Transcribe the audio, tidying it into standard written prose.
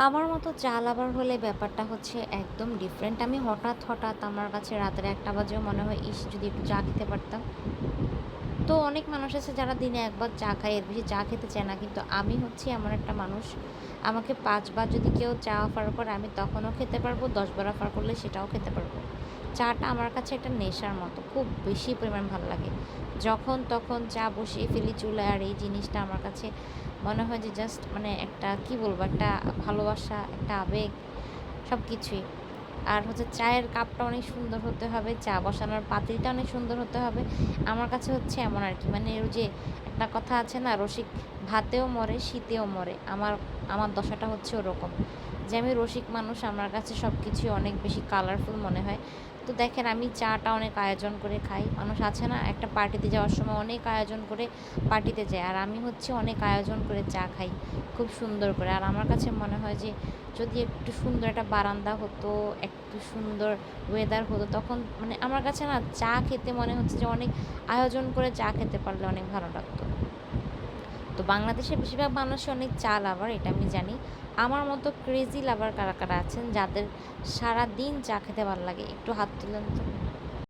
আমার মতো চা লাভার হলে ব্যাপারটা হচ্ছে একদম ডিফারেন্ট। আমি হঠাৎ আমার কাছে রাতের ১টা বাজেও মনে হয়, ইস! যদি একটু চা খেতে পারতাম। তো অনেক মানুষ আছে যারা দিনে ১ বার চা খায়, এর বেশি চা খেতে চায় না। কিন্তু আমি হচ্ছি এমন একটা মানুষ, আমাকে ৫ বার যদি কেউ চা অফার করে আমি তখনও খেতে পারবো, ১০ বার অফার করলে সেটাও খেতে পারবো। চাটা আমার কাছে একটা নেশার মতো, খুব বেশি পরিমাণ ভালো লাগে। যখন তখন চা বসিয়ে ফেলি চুলায়, আর এই জিনিসটা আমার কাছে মনে হয় যে জাস্ট মানে একটা কি বলবো, একটা ভালোবাসা, একটা আবেগ, সবকিছুই। আর হচ্ছে চায়ের কাপটা অনেক সুন্দর হতে হবে, চা বসানোর পাতিলটা অনেক সুন্দর হতে হবে। আমার কাছে হচ্ছে এমন আরকি। মানে ওই যে একটা কথা আছে না, রসিক ভাতেও মরে শীতেও মরে। আমার দশাটা হচ্ছে ওরকম। যে আমি রসিক মানুষ, আমার কাছে সবকিছুই অনেক বেশি কালারফুল মনে হয়। তো দেখেন আমি চাটা অনেক আয়োজন করে খাই। মানুষ আছে না একটা পার্টিতে যাওয়ার সময় অনেক আয়োজন করে পার্টিতে যায়। আর আমি হচ্ছে অনেক আয়োজন করে চা খাই, খুব সুন্দর করে। আর আমার কাছে মনে হয় যে যদি একটু সুন্দর একটা বারান্দা হতো, একটু সুন্দর ওয়েদার হতো, তখন মানে আমার কাছে না চা খেতে মনে হচ্ছে যে অনেক আয়োজন করে চা খেতে পারলে অনেক ভালো লাগতো। তো বাংলাদেশের বেশিরভাগ মানুষই অনেক চা লাভার, এটা আমি জানি। আমার মতো ক্রেজি লাভার কারা কারা আছেন যাদের সারাদিন চা খেতে ভালো লাগে? একটু হাত তুলেন তো।